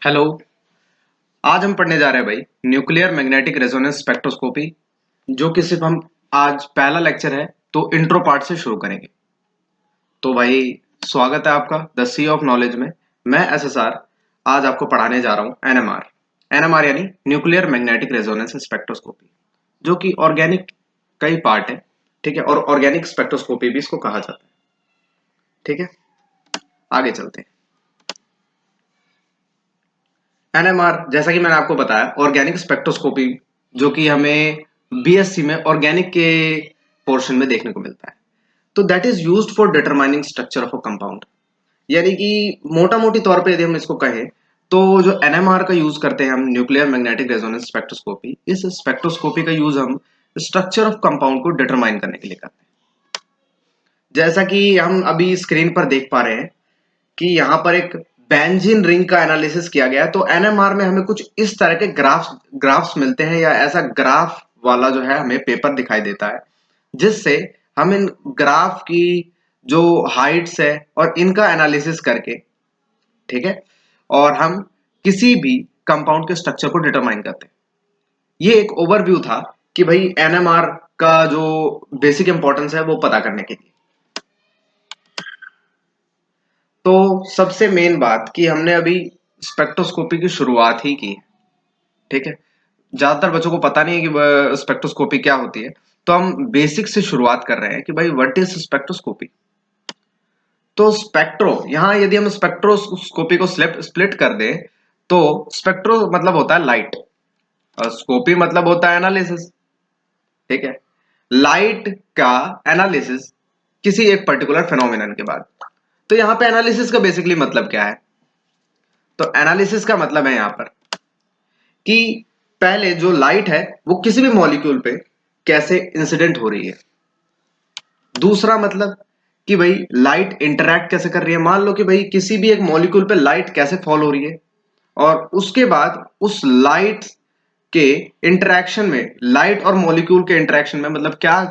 Hello. आज हम पढ़ने जा रहे हैं भाई न्यूक्लियर मैग्नेटिक रेजोनेंस स्पेक्ट्रोस्कोपी, जो कि सिर्फ हम आज पहला लेक्चर है तो इंट्रो पार्ट से शुरू करेंगे। तो भाई स्वागत है आपका द सी ऑफ नॉलेज में। मैं एसएसआर आज आपको पढ़ाने जा रहा हूँ एनएमआर। एनएमआर यानी न्यूक्लियर मैग्नेटिक रेजोनेंस स्पेक्ट्रोस्कोपी, जो कि ऑर्गेनिक का ही पार्ट है। ठीक है, और ऑर्गेनिक स्पेक्ट्रोस्कोपी भी इसको कहा जाता है। ठीक है, आगे चलते हैं। एनएमआर जैसा कि मैंने आपको बताया ऑर्गेनिक स्पेक्ट्रोस्कोपी, जो कि हमें बीएससी में ऑर्गेनिक के पोर्शन में देखने को मिलता है। तो that is used for determining structure of a compound. यानी कि मोटा मोटी तौर पे यदि हम इसको कहें तो जो एनएमआर का यूज करते हैं हम न्यूक्लियर मैग्नेटिक रेजोनेंस स्पेक्ट्रोस्कोपी, इस स्पेक्ट्रोस्कोपी का यूज हम स्ट्रक्चर ऑफ कंपाउंड को डिटरमाइन करने के लिए करते हैं। जैसा कि हम अभी स्क्रीन पर देख पा रहे हैं कि यहाँ पर एक बेंजीन रिंग का एनालिसिस किया गया है। तो एनएमआर में हमें कुछ इस तरह के ग्राफ्स मिलते हैं, या ऐसा ग्राफ वाला जो है हमें पेपर दिखाई देता है, जिससे हम इन ग्राफ की जो हाइट्स है और इनका एनालिसिस करके, ठीक है, और हम किसी भी कंपाउंड के स्ट्रक्चर को डिटरमाइन करते हैं। ये एक ओवरव्यू था कि भाई एनएमआर का जो बेसिक इंपॉर्टेंस है वो पता करने के लिए। तो सबसे मेन बात कि हमने अभी स्पेक्ट्रोस्कोपी की शुरुआत ही की है। ठीक है, ज्यादातर बच्चों को पता नहीं है कि स्पेक्ट्रोस्कोपी क्या होती है, तो हम बेसिक से शुरुआत कर रहे हैं कि भाई व्हाट इज स्पेक्ट्रोस्कोपी। तो स्पेक्ट्रो, यहां यदि हम स्पेक्ट्रोस्कोपी को स्प्लिट कर दें तो स्पेक्ट्रो मतलब होता है लाइट और स्कोपी मतलब होता है एनालिसिस। ठीक है, लाइट का एनालिसिस किसी एक पर्टिकुलर फिनोमिनन के बाद। तो यहां पे एनालिसिस का बेसिकली मतलब क्या है? तो एनालिसिस का मतलब है यहां पर कि पहले जो लाइट है वो किसी भी मॉलिक्यूल पे कैसे इंसिडेंट हो रही है। दूसरा मतलब कि भाई लाइट इंटरैक्ट कैसे कर रही है। मान लो कि भाई किसी भी एक मॉलिक्यूल पे लाइट कैसे फॉल हो रही है, और उसके बाद उस लाइट के इंटरैक्शन में, लाइट और मॉलिक्यूल के इंटरैक्शन में मतलब क्या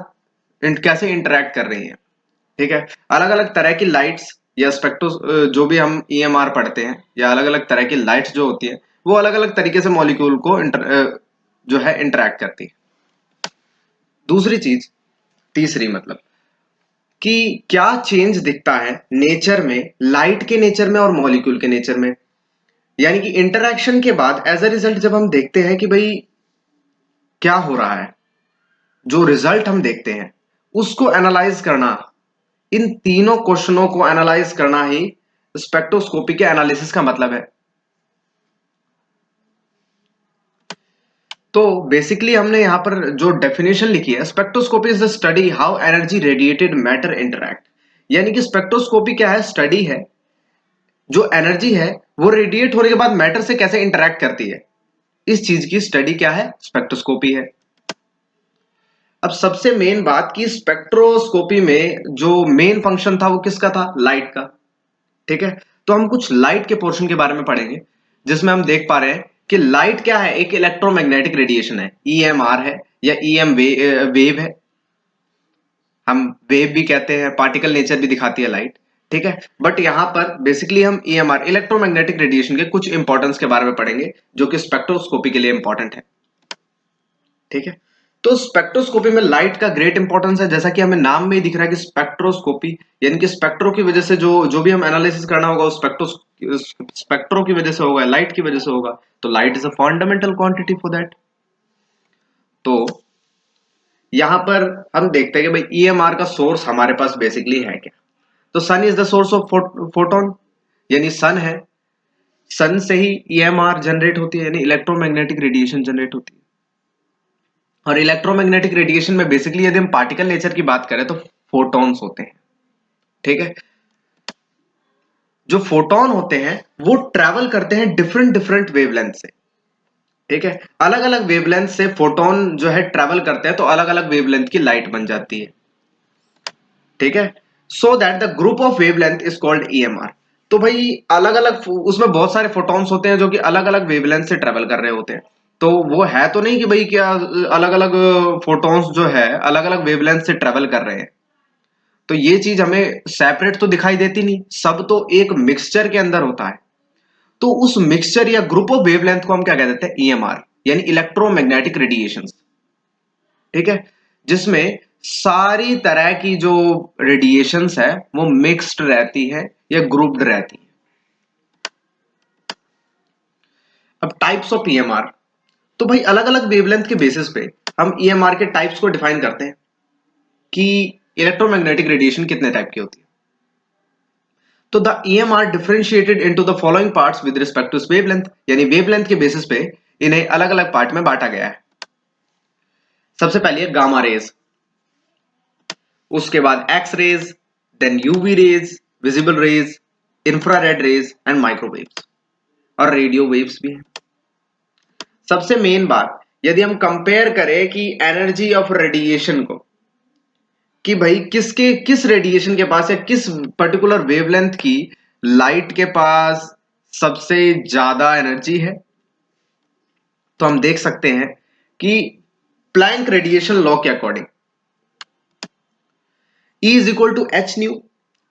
कैसे इंटरैक्ट कर रही है। ठीक है, अलग अलग तरह की लाइट्स या स्पेक्ट्रो जो भी हम ईएमआर पढ़ते हैं, या अलग अलग तरह की लाइट्स जो होती है वो अलग अलग तरीके से मॉलिक्यूल को जो है इंटरैक्ट करती है। दूसरी चीज, तीसरी मतलब कि क्या चेंज दिखता है नेचर में, लाइट के नेचर में और मॉलिक्यूल के नेचर में। यानी कि इंटरैक्शन के बाद एज अ रिजल्ट जब हम देखते हैं कि भाई क्या हो रहा है, जो रिजल्ट हम देखते हैं उसको एनालाइज करना, इन तीनों क्वेश्चनों को एनालाइज करना ही स्पेक्ट्रोस्कोपी के एनालिसिस का मतलब है। तो बेसिकली हमने यहां पर जो डेफिनेशन लिखी है, spectroscopy is the study how energy radiated matter interact. यानी कि स्पेक्ट्रोस्कोपी क्या है? स्टडी है जो एनर्जी है वो रेडिएट होने के बाद मैटर से कैसे इंटरैक्ट करती है। इस चीज की स्टडी क्या है? स्पेक्ट्रोस्कोपी है। अब सबसे मेन बात कि स्पेक्ट्रोस्कोपी में जो मेन फंक्शन था वो किसका था? लाइट का। ठीक है, तो हम कुछ लाइट के पोर्शन के बारे में पढ़ेंगे, जिसमें हम देख पा रहे हैं कि लाइट क्या है? एक इलेक्ट्रोमैग्नेटिक रेडिएशन है, ईएमआर है या ईएम वेव है। हम वेव भी कहते हैं, पार्टिकल नेचर भी दिखाती है लाइट। ठीक है, बट यहां पर बेसिकली हम ईएमआर, इलेक्ट्रोमैग्नेटिक रेडिएशन के कुछ इंपॉर्टेंस के बारे में पढ़ेंगे, जो कि स्पेक्ट्रोस्कोपी के लिए इंपॉर्टेंट है। ठीक है, तो स्पेक्ट्रोस्कोपी में लाइट का ग्रेट इंपॉर्टेंस है, जैसा कि हमें नाम में ही दिख रहा है कि स्पेक्ट्रोस्कोपी, यानी कि स्पेक्ट्रो की वजह से जो जो भी हम एनालिसिस करना होगा वो स्पेक्ट्रो की वजह से होगा, लाइट की वजह से होगा। तो light is a fundamental quantity for that. तो यहां पर हम देखते हैं कि भाई ईएमआर का सोर्स हमारे पास बेसिकली है क्या? तो sun is the source of photon, यानी सन है, सन से ही ईएमआर जनरेट होती है, यानी इलेक्ट्रोमैग्नेटिक रेडिएशन जनरेट होती है। और इलेक्ट्रोमैग्नेटिक रेडिएशन में बेसिकली यदि हम पार्टिकल नेचर की बात करें तो फोटॉन्स होते हैं। ठीक है, जो फोटॉन होते हैं वो ट्रैवल करते हैं डिफरेंट डिफरेंट वेवलेंथ से। ठीक है, अलग अलग वेवलेंथ से फोटॉन जो है ट्रैवल करते हैं, तो अलग अलग वेवलेंथ की लाइट बन जाती है। ठीक है, so that the group of wavelength is called EMR. तो भाई अलग अलग उसमें बहुत सारे फोटॉन्स होते हैं जो कि अलग अलग वेवलेंथ से ट्रैवल कर रहे होते हैं। तो वो है तो नहीं कि भाई क्या अलग अलग फोटॉन्स जो है अलग अलग वेवलेंथ से ट्रैवल कर रहे हैं। तो ये चीज हमें सेपरेट तो दिखाई देती नहीं, सब तो एक मिक्सचर के अंदर होता है। तो उस मिक्सचर या ग्रुप ऑफ वेवलेंथ को हम क्या कह देते हैं, ईएमआर, यानी इलेक्ट्रोमैग्नेटिक रेडिएशंस। ठीक है, जिसमें सारी तरह की जो रेडिएशंस है वो मिक्स्ड रहती है या ग्रुप्ड रहती है। अब टाइप्स ऑफ ईएमआर, तो भाई अलग अलग वेवलेंथ के बेसिस पे हम ईएमआर के टाइप्स को डिफाइन करते हैं कि इलेक्ट्रोमैग्नेटिक रेडिएशन कितने टाइप की होती है। तो the EMR differentiated into the following parts with respect to wavelength, यानी वेवलेंथ के बेसिस पे इन्हें अलग अलग पार्ट में बांटा गया है। सबसे पहले है गामा रेज, उसके बाद X rays, then UV rays, visible rays, infrared rays and microwaves, और रेडियो वेव्स भी है। सबसे मेन बात, यदि हम कंपेयर करें कि एनर्जी ऑफ रेडिएशन को, कि भाई किस रेडिएशन के पास या किस पर्टिकुलर वेवलेंथ की लाइट के पास सबसे ज्यादा एनर्जी है, तो हम देख सकते हैं कि प्लैंक रेडिएशन लॉ के according E is equal to H nu,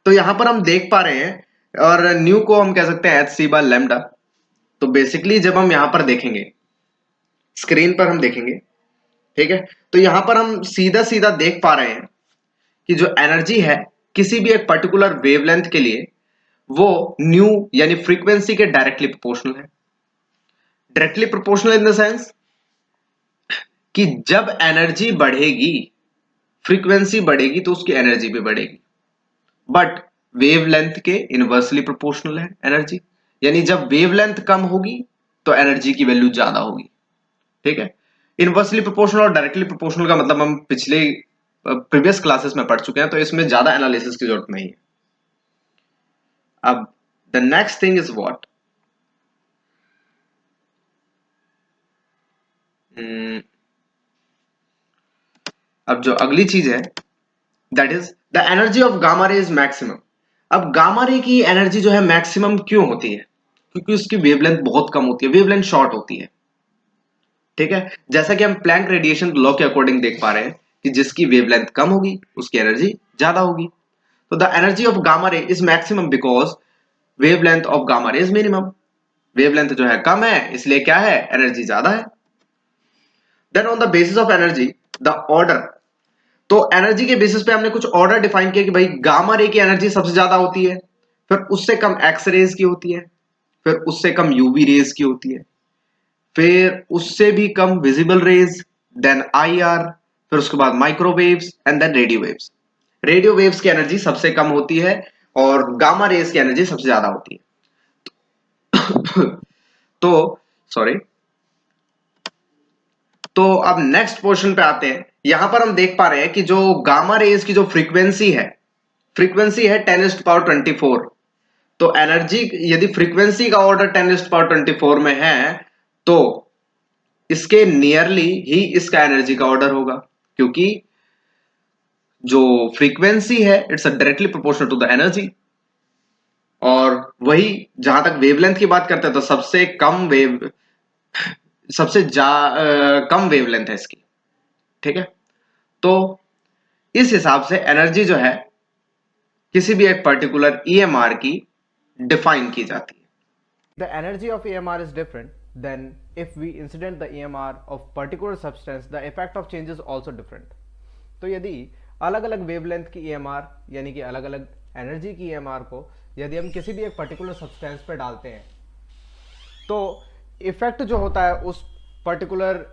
तो यहां पर हम देख पा रहे हैं, और न्यू को हम कह सकते हैं एच सी बाय लैम्डा। तो बेसिकली जब हम यहां पर देखेंगे, स्क्रीन पर हम देखेंगे, ठीक है, तो यहां पर हम सीधा सीधा देख पा रहे हैं कि जो एनर्जी है किसी भी एक पर्टिकुलर वेवलेंथ के लिए वो न्यू यानी फ्रीक्वेंसी के डायरेक्टली प्रोपोर्शनल है। Directly proportional in the sense कि जब एनर्जी बढ़ेगी, फ्रीक्वेंसी बढ़ेगी, तो उसकी एनर्जी भी बढ़ेगी। बट वेवलेंथ के इनवर्सली प्रोपोर्शनल है एनर्जी, यानी जब वेवलेंथ कम होगी तो एनर्जी की वैल्यू ज्यादा होगी। ठीक है, इनवर्सली प्रोपोर्शनल और डायरेक्टली प्रोपोर्शनल का मतलब हम पिछले प्रीवियस क्लासेस में पढ़ चुके हैं, तो इसमें ज्यादा एनालिसिस की जरूरत नहीं है। अब the next thing is what, अब जो अगली चीज है that is the energy of gamma ray is maximum. अब गामा रे की एनर्जी जो है मैक्सिमम क्यों होती है, क्योंकि उसकी वेवलेंथ बहुत कम होती है, वेवलेंथ शॉर्ट होती है। ठीक है, जैसा कि हम प्लैंक रेडिएशन लॉ के अकॉर्डिंग देख पा रहे हैं कि जिसकी वेवलेंथ कम होगी उसकी एनर्जी ज्यादा होगी। तो the energy of gamma ray is maximum because wavelength of gamma ray is minimum. Wavelength जो है कम है, इसलिए क्या है, एनर्जी ज्यादा है। Then on the basis of energy the order, तो एनर्जी के बेसिस पे हमने कुछ ऑर्डर डिफाइन किया कि भाई गामा रे की एनर्जी सबसे ज्यादा होती है, फिर उससे कम एक्स रेज की होती है, फिर उससे कम यूवी रेज की होती है, फिर उससे भी कम विजिबल रेज, देन आईआर, फिर उसके बाद microwaves and then radio waves. Radio waves की एनर्जी सबसे कम होती है और गामा रेज की एनर्जी सबसे ज्यादा होती है। तो सॉरी, तो अब नेक्स्ट पोर्शन पे आते हैं। यहां पर हम देख पा रहे हैं कि जो गामा रेज की जो फ्रीक्वेंसी है 10⁻24। तो एनर्जी, यदि फ्रीक्वेंसी का ऑर्डर 10⁻24 में है, तो इसके नियरली ही इसका एनर्जी का ऑर्डर होगा, क्योंकि जो फ्रीक्वेंसी है it's directly proportional to the energy. और वही जहां तक वेवलेंथ की बात करते हैं, तो कम वेवलेंथ है इसकी। ठीक है, तो इस हिसाब से एनर्जी जो है किसी भी एक पर्टिकुलर ईएमआर की डिफाइन की जाती है। The energy of EMR is different, then if we incident the EMR of particular substance, the effect of change is also different. तो यदि अलग अलग वेवलेंथ की EMR यानी कि अलग अलग एनर्जी की EMR को यदि हम किसी भी एक पर्टिकुलर सब्सटेंस पर डालते हैं, तो इफेक्ट जो होता है उस पर्टिकुलर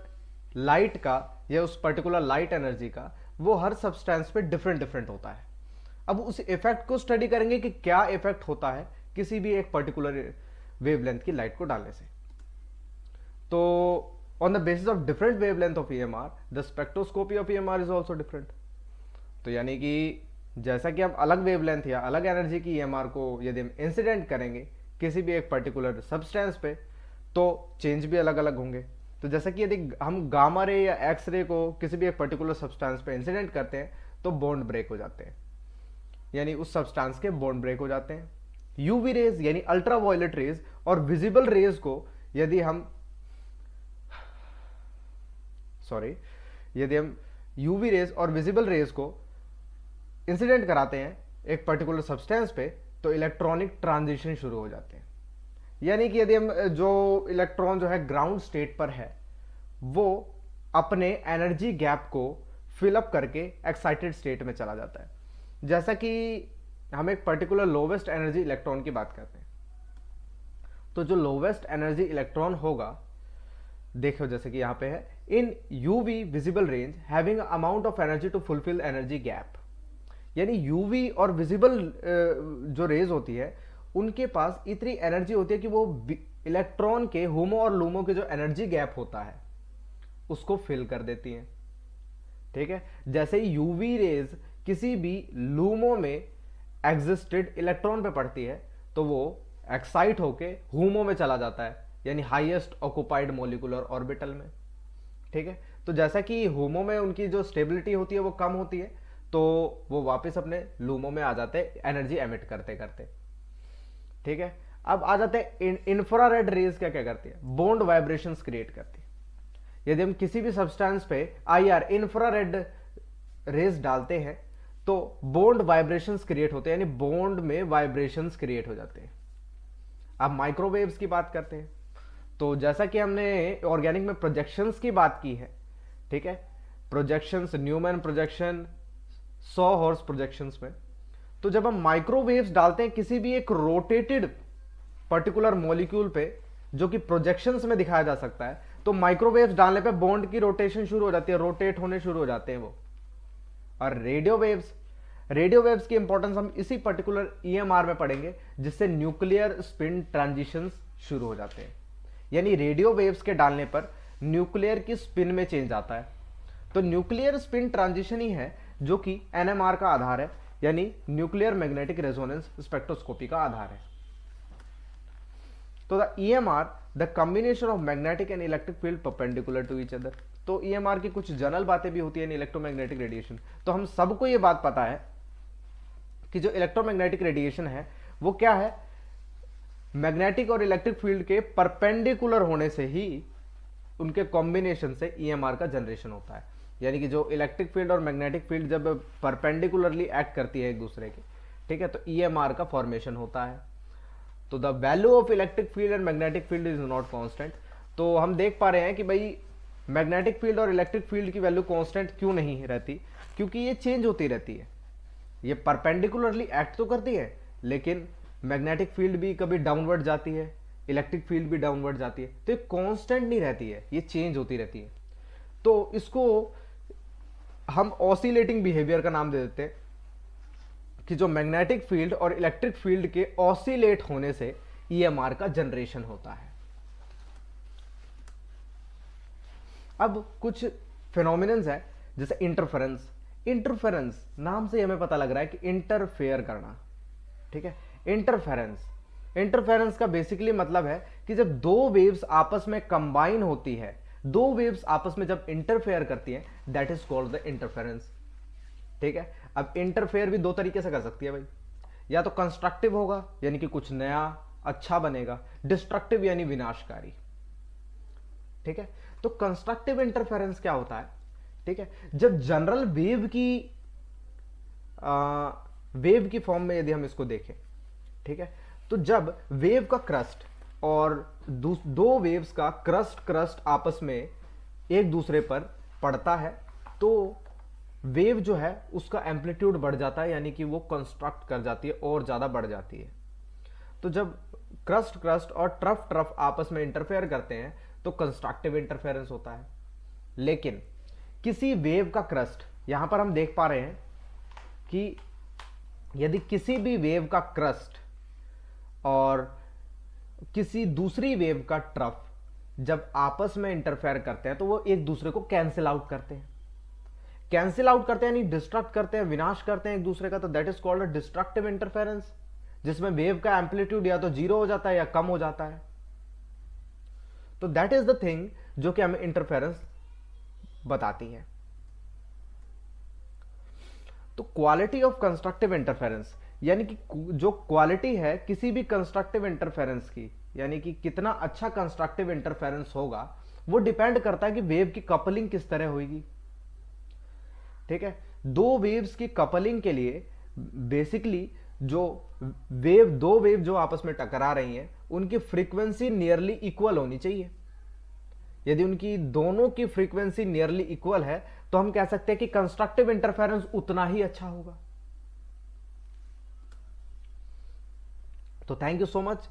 लाइट का या उस पर्टिकुलर लाइट एनर्जी का, वो हर सब्सटेंस पे डिफरेंट डिफरेंट होता है। अब उस इफेक्ट को स्टडी करेंगे कि क्या इफेक्ट होता है किसी भी एक पर्टिकुलर वेवलेंथ की लाइट को डालने से। तो on the basis of different wavelength of EMR the spectroscopy of EMR is also different. तो यानी कि जैसा कि हम अलग वेवलेंथ या अलग एनर्जी की ईएमआर को यदि हम इंसिडेंट करेंगे किसी भी एक पर्टिकुलर सब्सटेंस पे, तो चेंज भी अलग अलग होंगे। तो जैसा कि यदि हम गामा रे या एक्स रे को किसी भी एक पर्टिकुलर सब्सटेंस पे इंसिडेंट करते हैं, तो बॉन्ड ब्रेक हो जाते हैं, यानी उस सब्सटेंस के बॉन्ड ब्रेक हो जाते हैं। यूवी रेज यानी अल्ट्रा वायलेट रेज और विजिबल रेज को यदि हम यूवी रेज और विजिबल रेज को इंसिडेंट कराते हैं एक पर्टिकुलर सब्सटेंस पे, तो इलेक्ट्रॉनिक ट्रांजिशन शुरू हो जाते हैं। यानी कि यदि हम जो इलेक्ट्रॉन जो है ग्राउंड स्टेट पर है वो अपने एनर्जी गैप को फिलअप करके एक्साइटेड स्टेट में चला जाता है। जैसा कि हम एक पर्टिकुलर लोवेस्ट एनर्जी इलेक्ट्रॉन की बात करते हैं, तो जो लोवेस्ट एनर्जी इलेक्ट्रॉन होगा, देखो जैसे कि यहां पे है, in UV visible range having amount of energy to fulfil energy gap. यानी यूवी और विजिबल जो रेज होती है उनके पास इतनी एनर्जी होती है कि वो इलेक्ट्रॉन के होमो और लूमो के जो एनर्जी गैप होता है उसको फिल कर देती हैं। ठीक है, जैसे ही यूवी रेज किसी भी लूमो में एग्जिस्टेड इलेक्ट्रॉन पे पड़ती है तो वो एक्साइट होके होमो में चला जाता है, यानी हाईएस्ट ऑक्युपाइड मॉलिक्यूलर ऑर्बिटल में। ठीक है, तो जैसा कि होमो में उनकी जो स्टेबिलिटी होती है वो कम होती है तो वो वापस अपने लूमो में आ जाते हैं एनर्जी एमिट करते करते। ठीक है, अब आ जाते हैं इंफ्रारेड रेज क्या क्या करती है, बॉन्ड वाइब्रेशंस क्रिएट करती है। यदि हम किसी भी सब्सटेंस पे आईआर इंफ्रारेड रेज डालते हैं तो बॉन्ड वाइब्रेशंस क्रिएट होते हैं, यानी बॉन्ड में वाइब्रेशंस क्रिएट हो जाते हैं। अब माइक्रोवेव्स की बात करते हैं, तो जैसा कि हमने ऑर्गेनिक में प्रोजेक्शंस की बात की है, ठीक है, projections, Newman projection, saw horse projections में, तो जब हम माइक्रोवेव्स डालते हैं किसी भी एक रोटेटेड पर्टिकुलर मॉलिक्यूल पे जो कि प्रोजेक्शंस में दिखाया जा सकता है, तो माइक्रोवेव्स डालने पे बॉन्ड की रोटेशन शुरू हो जाती है, रोटेट होने शुरू हो जाते हैं वो। और रेडियो वेव्स की इंपॉर्टेंस हम इसी पर्टिकुलर ईएमआर में पढ़ेंगे जिससे न्यूक्लियर स्पिन ट्रांजिशंस शुरू हो जाते हैं। यानी रेडियो वेव्स के डालने पर न्यूक्लियर की स्पिन में चेंज आता है, तो न्यूक्लियर स्पिन ट्रांजिशन ही है जो कि एनएमआर का आधार है, यानी न्यूक्लियर मैग्नेटिक रेजोनेंस स्पेक्ट्रोस्कोपी का आधार है। तो the EMR the combination of magnetic and electric field perpendicular to each other. तो ईएमआर की कुछ जनरल बातें भी होती है, इलेक्ट्रोमैग्नेटिक रेडिएशन। तो हम सबको ये बात पता है कि जो इलेक्ट्रोमैग्नेटिक रेडिएशन है वो क्या है, मैग्नेटिक और इलेक्ट्रिक फील्ड के परपेंडिकुलर होने से ही उनके कॉम्बिनेशन से ईएमआर का जनरेशन होता है। यानी कि जो इलेक्ट्रिक फील्ड और मैग्नेटिक फील्ड जब परपेंडिकुलरली एक्ट करती है एक दूसरे के, ठीक है, तो ईएमआर का फॉर्मेशन होता है। तो the value of electric field and magnetic field is not constant. तो हम देख पा रहे हैं कि भाई मैग्नेटिक फील्ड और इलेक्ट्रिक फील्ड की वैल्यू कांस्टेंट क्यों नहीं रहती, क्योंकि ये चेंज होती रहती है। ये परपेंडिकुलरली एक्ट तो करती है लेकिन मैग्नेटिक फील्ड भी कभी डाउनवर्ड जाती है, इलेक्ट्रिक फील्ड भी डाउनवर्ड जाती है, तो ये कांस्टेंट नहीं रहती है, ये चेंज होती रहती है। तो इसको हम ऑसिलेटिंग बिहेवियर का नाम दे देते हैं कि जो मैग्नेटिक फील्ड और इलेक्ट्रिक फील्ड के ऑसिलेट होने से ईएमआर का जनरेशन होता है। अब कुछ फिनोमिनन्स है जैसे इंटरफेरेंस। इंटरफेरेंस नाम से हमें पता लग रहा है कि इंटरफेयर करना, ठीक है। इंटरफेरेंस का बेसिकली मतलब है कि जब दो वेव्स आपस में कंबाइन होती है, दो वेव्स आपस में जब इंटरफेयर करती हैं, that is called the interference. ठीक है, अब इंटरफेयर भी दो तरीके से कर सकती है भाई, या तो कंस्ट्रक्टिव होगा यानी कि कुछ नया अच्छा बनेगा, डिस्ट्रक्टिव यानी विनाशकारी। ठीक है, तो कंस्ट्रक्टिव इंटरफेरेंस क्या होता है, ठीक है, जब जनरल वेव की फॉर्म में यदि हम इसको देखें, ठीक है, तो जब वेव का क्रस्ट और दो वेव्स का क्रस्ट आपस में एक दूसरे पर पड़ता है तो वेव जो है उसका एम्पलीट्यूड बढ़ जाता है, यानी कि वो कंस्ट्रक्ट कर जाती है और ज्यादा बढ़ जाती है। तो जब क्रस्ट और ट्रफ आपस में इंटरफेयर करते हैं तो कंस्ट्रक्टिव इंटरफेरेंस होता है। लेकिन किसी वेव का क्रस्ट, यहां पर हम देख पा रहे हैं कि यदि किसी भी वेव का क्रस्ट और किसी दूसरी वेव का ट्रफ जब आपस में इंटरफेयर करते हैं तो वो एक दूसरे को कैंसिल आउट करते हैं, यानी डिस्ट्रक्ट करते हैं, विनाश करते हैं एक दूसरे का, तो that is called a destructive interference, जिसमें वेव का एम्पलीट्यूड या तो जीरो हो जाता है या कम हो जाता है। तो दैट इज द थिंग जो कि हमें इंटरफेरेंस बताती है। तो क्वालिटी ऑफ कंस्ट्रक्टिव इंटरफेरेंस, यानी कि जो क्वालिटी है किसी भी कंस्ट्रक्टिव इंटरफेरेंस की, यानी कि कितना अच्छा कंस्ट्रक्टिव इंटरफेरेंस होगा, वो डिपेंड करता है कि वेव की कपलिंग किस तरह होगी। ठीक है, दो वेव्स की कपलिंग के लिए बेसिकली जो दो वेव जो आपस में टकरा रही हैं उनकी फ्रीक्वेंसी नियरली इक्वल होनी चाहिए। यदि उनकी दोनों की फ्रीक्वेंसी नियरली इक्वल है तो हम कह सकते हैं कि कंस्ट्रक्टिव इंटरफेरेंस उतना ही अच्छा होगा। तो थैंक यू सो मच।